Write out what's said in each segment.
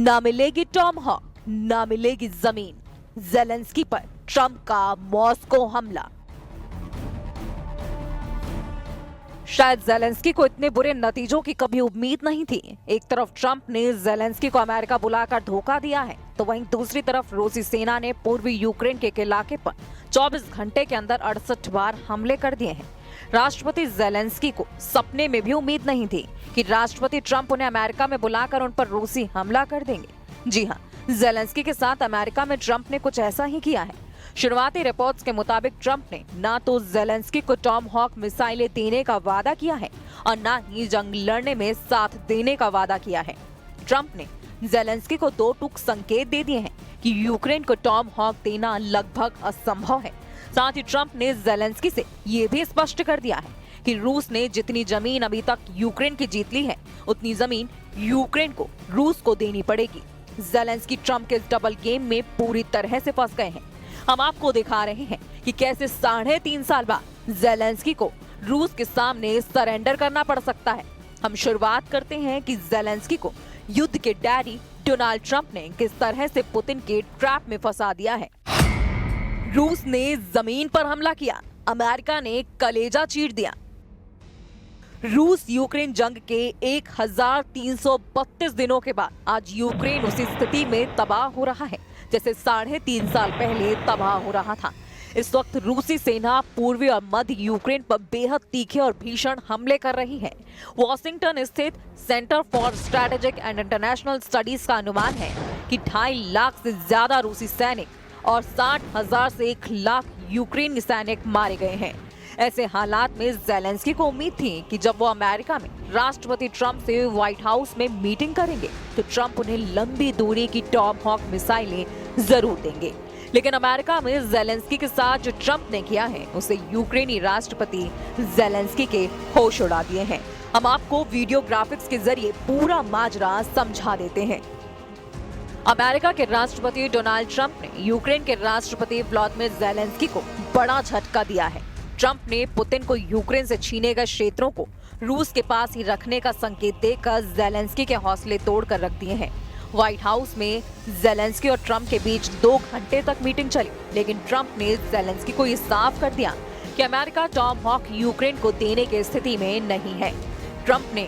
ना मिलेगी Tom hoc, ना मिलेगी जमीन। ज़ेलेंस्की पर ट्रंप का मॉस्को हमला। शायद ज़ेलेंस्की को इतने बुरे नतीजों की कभी उम्मीद नहीं थी। एक तरफ ट्रंप ने ज़ेलेंस्की को अमेरिका बुलाकर धोखा दिया है, तो वहीं दूसरी तरफ रूसी सेना ने पूर्वी यूक्रेन के एक इलाके पर 24 घंटे के अंदर 68 बार हमले कर दिए हैं। राष्ट्रपति ज़ेलेंस्की को सपने में भी उम्मीद नहीं थी कि राष्ट्रपति ट्रंप उन्हें अमेरिका में बुलाकर उन पर रूसी हमला कर देंगे। जी हाँ, ज़ेलेंस्की के साथ अमेरिका में ट्रंप ने कुछ ऐसा ही किया है। शुरुआती रिपोर्ट्स के मुताबिक ट्रंप ने ना तो ज़ेलेंस्की को टॉम हॉक मिसाइलें देने का वादा किया है और ना ही जंग लड़ने में साथ देने का वादा किया है। ट्रंप ने ज़ेलेंस्की को दो टूक संकेत दे दिए हैं कि यूक्रेन को टॉम हॉक देना लगभग असंभव है। साथ ही ट्रंप ने ज़ेलेंस्की से ये भी स्पष्ट कर दिया है कि रूस ने जितनी जमीन अभी तक यूक्रेन की जीत ली है, उतनी जमीन यूक्रेन को रूस को देनी पड़ेगी। ज़ेलेंस्की ट्रंप के इस डबल गेम में पूरी तरह से फंस गए हैं। हम आपको दिखा रहे हैं कि कैसे 3.5 साल बाद ज़ेलेंस्की को रूस के सामने सरेंडर करना पड़ सकता है। हम शुरुआत करते हैं कि ज़ेलेंस्की को युद्ध के डैडी डोनाल्ड ट्रंप ने किस तरह से पुतिन के ट्रैप में फंसा दिया है। रूस ने जमीन पर हमला किया, अमेरिका ने कलेजा चीर दिया। रूस यूक्रेन जंग के 1332 दिनों के बाद आज यूक्रेन उसी स्थिति में तबाह हो रहा है जैसे 3.5 साल पहले तबाह हो रहा था। इस वक्त रूसी सेना पूर्वी और मध्य यूक्रेन पर बेहद तीखे और भीषण हमले कर रही है। वॉशिंगटन स्थित centre for strategic and international studies का अनुमान है कि 2.5 लाख से ज्यादा रूसी सैनिक और 60,000 से 1 लाख यूक्रेनी सैनिक मारे गए हैं। ऐसे हालात में ज़ेलेंस्की को उम्मीद थी कि जब वो अमेरिका में राष्ट्रपति ट्रंप से व्हाइट हाउस में मीटिंग करेंगे तो ट्रंप उन्हें लंबी दूरी की टॉम हॉक मिसाइलें जरूर देंगे। लेकिन अमेरिका में ज़ेलेंस्की के साथ जो ट्रंप ने किया है उसे यूक्रेनी राष्ट्रपति ज़ेलेंस्की के होश उड़ा दिए हैं। हम आपको वीडियो ग्राफिक्स के जरिए पूरा माजरा समझा देते हैं। अमेरिका के राष्ट्रपति डोनाल्ड ट्रंप ने यूक्रेन के राष्ट्रपति व्लादिमीर ज़ेलेंस्की को बड़ा झटका दिया है। ट्रंप ने पुतिन को यूक्रेन से छीने गए क्षेत्रों को रूस के पास ही रखने का संकेत देकर ज़ेलेंस्की के हौसले तोड़कर रख दिए हैं। व्हाइट हाउस में ज़ेलेंस्की और ट्रंप के बीच 2 घंटे तक मीटिंग चली, लेकिन ट्रंप ने ज़ेलेंस्की को ये साफ कर दिया कि अमेरिका टॉम हॉक यूक्रेन को देने की स्थिति में नहीं है। ट्रंप ने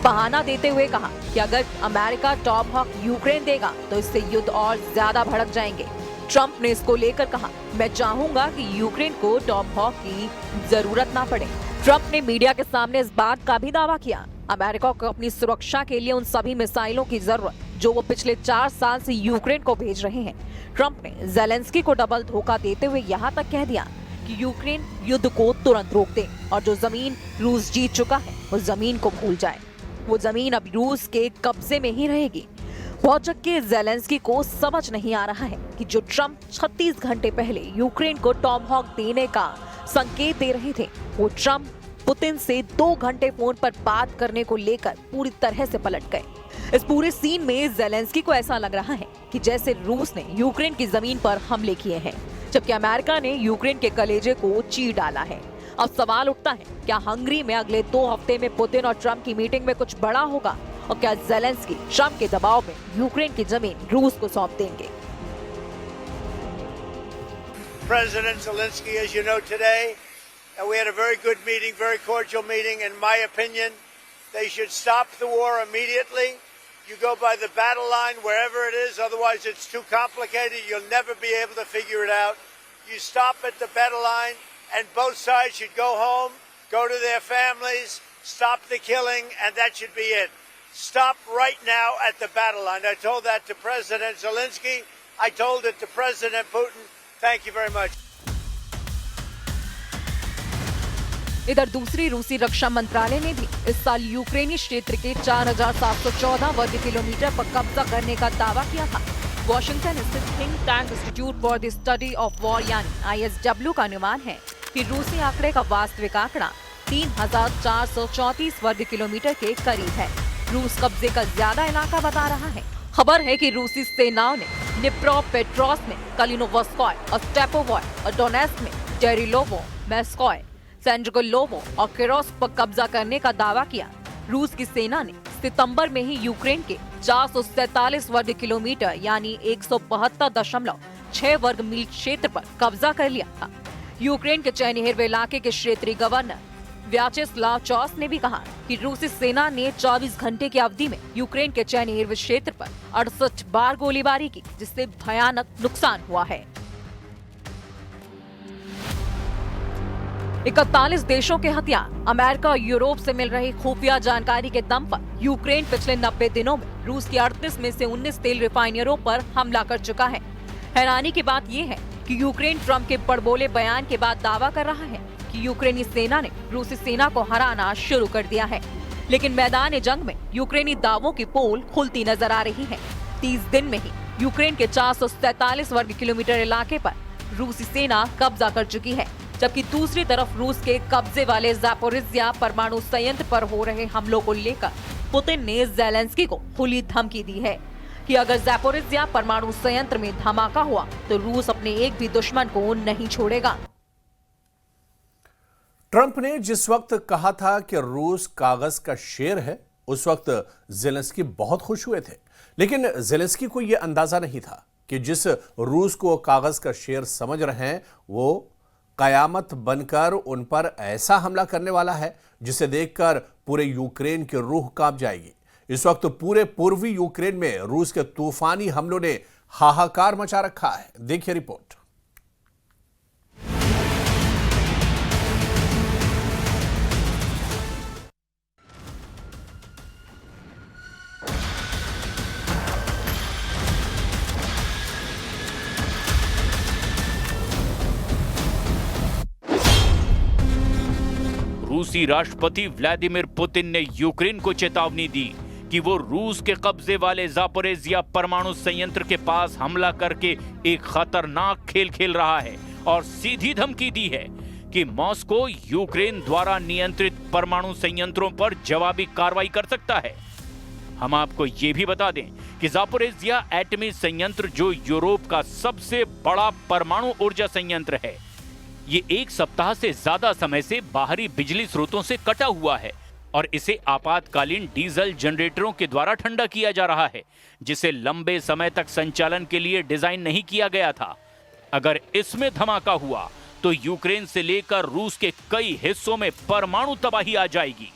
बहाना देते हुए कहा कि अगर अमेरिका टॉम हॉक यूक्रेन देगा तो इससे युद्ध और ज्यादा भड़क जाएंगे। ट्रंप ने इसको लेकर कहा, मैं चाहूंगा कि यूक्रेन को टॉम हॉक की जरूरत ना पड़े। ट्रंप ने मीडिया के सामने इस बात का भी दावा किया, अमेरिका को अपनी सुरक्षा के लिए उन सभी मिसाइलों की जरूरत जो वो पिछले 4 साल से यूक्रेन को भेज रहे हैं। ट्रंप ने ज़ेलेंस्की को डबल धोखा देते हुए यहाँ तक कह दिया कि यूक्रेन युद्ध को तुरंत रोक दे और जो जमीन रूस जीत चुका है उस जमीन को भूल जाए। वो जमीन अब रूस के कब्जे में ही रहेगी। भौचक के ज़ेलेंस्की को समझ नहीं आ रहा है कि जो ट्रंप 36 घंटे पहले यूक्रेन को टॉम हॉक देने का संकेत दे रहे थे, वो ट्रंप पुतिन से 2 घंटे फोन पर बात करने को लेकर पूरी तरह से पलट गए। इस पूरे सीन में ज़ेलेंस्की को ऐसा लग रहा है कि जैसे रूस ने यूक्रेन की जमीन पर हमले किए हैं, जबकि अमेरिका ने यूक्रेन के कलेजे को चीर डाला है। अब सवाल उठता है, क्या हंगरी में अगले 2 हफ्ते में पुतिन और ट्रंप की मीटिंग में कुछ बड़ा होगा और क्या ज़ेलेंस्की ट्रंप के दबाव में यूक्रेन की जमीन रूस को सौंप देंगे? President Zelensky, as you know today, we had a very good meeting, very cordial meeting. In my opinion, they should stop the war immediately. You go by the battle line wherever it is, otherwise it's too complicated. You'll never be able to figure it out. You stop at the battle line and both sides should go home, go to their families, stop the killing, and that should be it. Stop right now at the battle line. I told that to President Zelensky. I told it to President Putin. Thank you very much. इधर दूसरी रूसी रक्षा मंत्रालय ने भी इस साल यूक्रेनी क्षेत्र के 4,714 वर्ग किलोमीटर पर कब्जा करने का दावा किया था। वॉशिंगटन स्थित think tank institute for the study of war यानी ISW का अनुमान है कि रूसी आंकड़े का वास्तविक आंकड़ा 3,434 वर्ग किलोमीटर के करीब है। रूस कब्जे का ज्यादा इलाका बता रहा है। खबर है कि रूसी सेनाओं ने निप्रोपेट्रोव्स्क में कलिनोवस्कोय और स्टेपोवॉय और डोनेस्क में टेरिलोवो, मेस्कोय, सेंड्रिगोलोवो और किरोस्क पर कब्जा करने का दावा किया। रूस की सेना ने सितंबर में ही यूक्रेन के 447 वर्ग किलोमीटर यानी 172.6 वर्ग मील क्षेत्र पर कब्जा कर लिया था। यूक्रेन के चेर्निहिव इलाके के क्षेत्रीय गवर्नर व्याचेस्लाव चॉस ने भी कहा कि रूसी सेना ने 24 घंटे की अवधि में यूक्रेन के चेर्निहिव क्षेत्र पर 68 बार गोलीबारी की, जिससे भयानक नुकसान हुआ है। 41 देशों के हथियार, अमेरिका और यूरोप से मिल रही खुफिया जानकारी के दम पर यूक्रेन पिछले 90 दिनों में रूस की 38 में से 19 तेल रिफाइनरों पर हमला कर चुका है। हैरानी की बात यह है कि यूक्रेन ट्रंप के बड़बोले बयान के बाद दावा कर रहा है कि यूक्रेनी सेना ने रूसी सेना को हराना शुरू कर दिया है, लेकिन मैदान जंग में यूक्रेनी दावों की पोल खुलती नजर आ रही है। 30 दिन में ही यूक्रेन के 447 वर्ग किलोमीटर इलाके पर रूसी सेना कब्जा कर चुकी है, जबकि दूसरी तरफ रूस के कब्जे वाले ज़ापोरिज्या परमाणु संयंत्र पर हो रहे हमलों को लेकर पुतिन ने ज़ेलेंस्की को खुली धमकी दी है कि अगर ज़ापोरिज्या परमाणु संयंत्र में धमाका हुआ तो रूस अपने एक भी दुश्मन को नहीं छोड़ेगा। ट्रंप ने जिस वक्त कहा था कि रूस कागज का शेर है, उस वक्त ज़ेलेंस्की बहुत खुश हुए थे, लेकिन ज़ेलेंस्की को यह अंदाजा नहीं था कि जिस रूस को कागज का शेर समझ रहे हैं वो कयामत बनकर उन पर ऐसा हमला करने वाला है जिसे देखकर पूरे यूक्रेन की रूह कांप जाएगी। इस वक्त पूरे पूर्वी यूक्रेन में रूस के तूफानी हमलों ने हाहाकार मचा रखा है। देखिए रिपोर्ट। रूसी राष्ट्रपति व्लादिमीर पुतिन ने यूक्रेन को चेतावनी दी कि वो रूस के कब्जे वाले ज़ापोरिज्या परमाणु संयंत्र के पास हमला करके एक खतरनाक खेल खेल रहा है और सीधी धमकी दी है कि मॉस्को यूक्रेन द्वारा नियंत्रित परमाणु संयंत्रों पर जवाबी कार्रवाई कर सकता है। हम आपको ये भी बता दें कि ज़ापोरिज्या एटमी संयंत्र, जो यूरोप का सबसे बड़ा परमाणु ऊर्जा संयंत्र है, ये एक सप्ताह से ज्यादा समय से बाहरी बिजली स्रोतों से कटा हुआ है और इसे आपातकालीन डीजल जनरेटरों के द्वारा ठंडा किया जा रहा है, जिसे लंबे समय तक संचालन के लिए डिजाइन नहीं किया गया था। अगर इसमें धमाका हुआ तो यूक्रेन से लेकर रूस के कई हिस्सों में परमाणु तबाही आ जाएगी।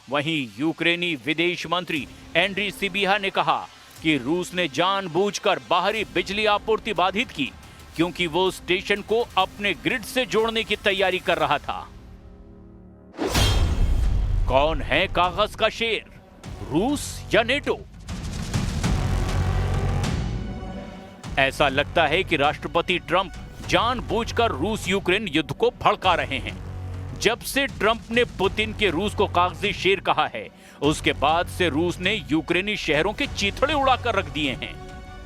वहीं यूक्रेनी विदेश मंत्री एंड्री सिबिहा ने कहा कि रूस ने जानबूझकर बाहरी बिजली आपूर्ति बाधित की क्योंकि वो स्टेशन को अपने ग्रिड से जोड़ने की तैयारी कर रहा था। कौन है कागज का शेर, रूस या नेटो? ऐसा लगता है कि राष्ट्रपति ट्रंप जानबूझकर रूस यूक्रेन युद्ध को भड़का रहे हैं। जब से ट्रंप ने पुतिन के रूस को कागजी शेर कहा है, उसके बाद से रूस ने यूक्रेनी शहरों के चीथड़े उड़ाकर रख दिए हैं।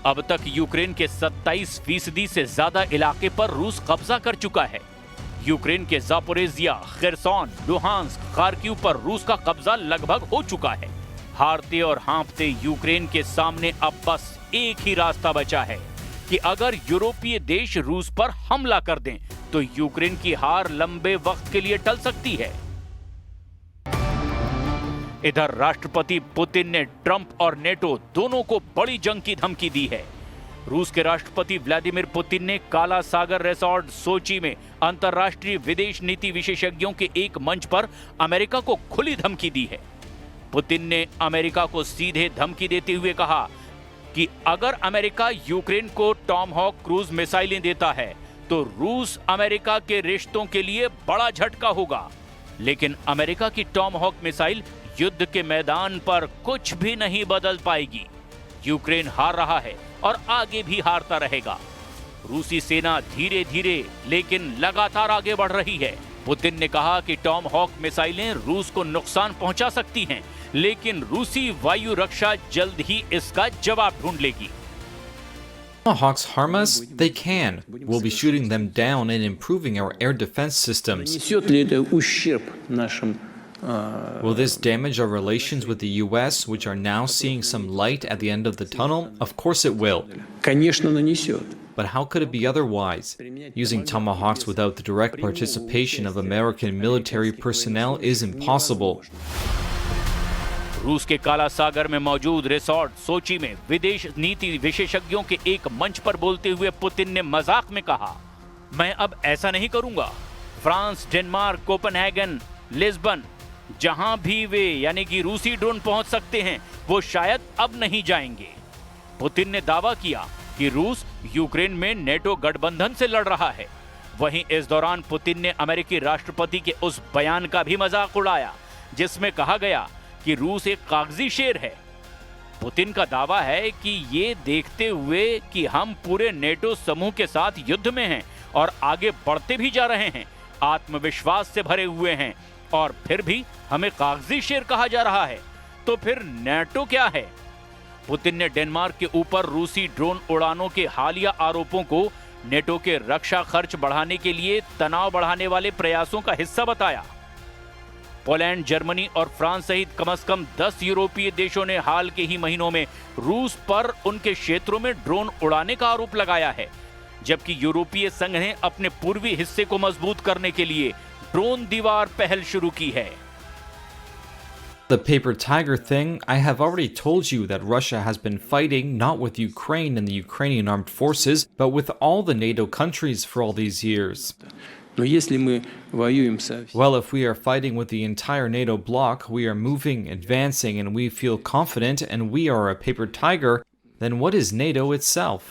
अब तक यूक्रेन के 27% से ज्यादा इलाके पर रूस कब्जा कर चुका है। यूक्रेन के ज़ापोरिज्या, खेरसोन, लुहांस्क, खार्किव पर रूस का कब्जा लगभग हो चुका है। हारते और हाँफते यूक्रेन के सामने अब बस एक ही रास्ता बचा है कि अगर यूरोपीय देश रूस पर हमला कर दें तो यूक्रेन की हार लंबे वक्त के लिए टल सकती है। इधर राष्ट्रपति पुतिन ने ट्रंप और नेटो दोनों को बड़ी जंग की धमकी दी है। रूस के राष्ट्रपति व्लादिमीर पुतिन ने काला सागर रिसोर्ट सोची में अंतर्राष्ट्रीय विदेश नीति विशेषज्ञों के एक मंच पर अमेरिका को खुली धमकी दी है। पुतिन ने अमेरिका को सीधे धमकी देते हुए कहा कि अगर अमेरिका यूक्रेन को टॉमहॉक क्रूज मिसाइलें देता है तो रूस अमेरिका के रिश्तों के लिए बड़ा झटका होगा। लेकिन अमेरिका की टॉमहॉक मिसाइल युद्ध के मैदान पर कुछ भी नहीं बदल पाएगी। यूक्रेन हार रहा है और आगे भी हारता रहेगा। रूसी सेना धीरे धीरे लेकिन लगातार आगे बढ़ रही है। पुतिन ने कहा कि टॉमहॉक मिसाइलें रूस को नुकसान पहुंचा सकती हैं, लेकिन रूसी वायु रक्षा जल्द ही इसका जवाब ढूंढ लेगी। Tomahawks harm us? They can. We'll be shooting them down and improving our air defense systems. Will this damage our relations with the US, which are now seeing some light at the end of the tunnel? Of course it will. But how could it be otherwise? Using Tomahawks without the direct participation of American military personnel is impossible. रूस के काला सागर में मौजूद resort सोची में विदेश नीति विशेषज्ञों के एक मंच पर बोलते हुए पुतिन ने मजाक में कहा, मैं अब ऐसा नहीं करूंगा। फ्रांस, डेनमार्क, कोपेनहेगन, लिस्बन, जहां भी वे यानी कि रूसी ड्रोन पहुंच सकते हैं, वो शायद अब नहीं जाएंगे। पुतिन ने दावा किया कि रूस यूक्रेन में नेटो गठबंधन से लड़ रहा है। वहीं इस दौरान पुतिन ने अमेरिकी राष्ट्रपति के उस बयान का भी मजाक उड़ाया जिसमें कहा गया कि रूस एक कागजी शेर है। पुतिन का दावा है कि ये देखते हुए कि हम पूरे नेटो समूह के साथ युद्ध में हैं और आगे बढ़ते भी जा रहे हैं, आत्मविश्वास से भरे हुए हैं, और फिर भी हमें कागजी शेर कहा जा रहा है, तो फिर नेटो क्या है? पुतिन ने डेनमार्क के ऊपर रूसी ड्रोन उड़ानों के हालिया आरोपों को नेटो के रक्षा खर्च बढ़ाने के लिए तनाव बढ़ाने वाले प्रयासों का हिस्सा बताया। पोलैंड, जर्मनी और फ्रांस सहित कम से कम 10 यूरोपीय देशों ने हाल के ही महीनों में रूस पर उनके क्षेत्रों में ड्रोन उड़ाने का आरोप लगाया है, जबकि यूरोपीय संघ ने अपने पूर्वी हिस्से को मजबूत करने के लिए ड्रोन दीवार पहल शुरू की है। The paper tiger thing, I have already told you that Russia has been fighting not with Ukraine and the Ukrainian armed forces, but with all the NATO countries for all these years. Well, if we are fighting with the entire NATO bloc, we are moving, advancing, and we feel confident, and we are a paper tiger, then what is NATO itself?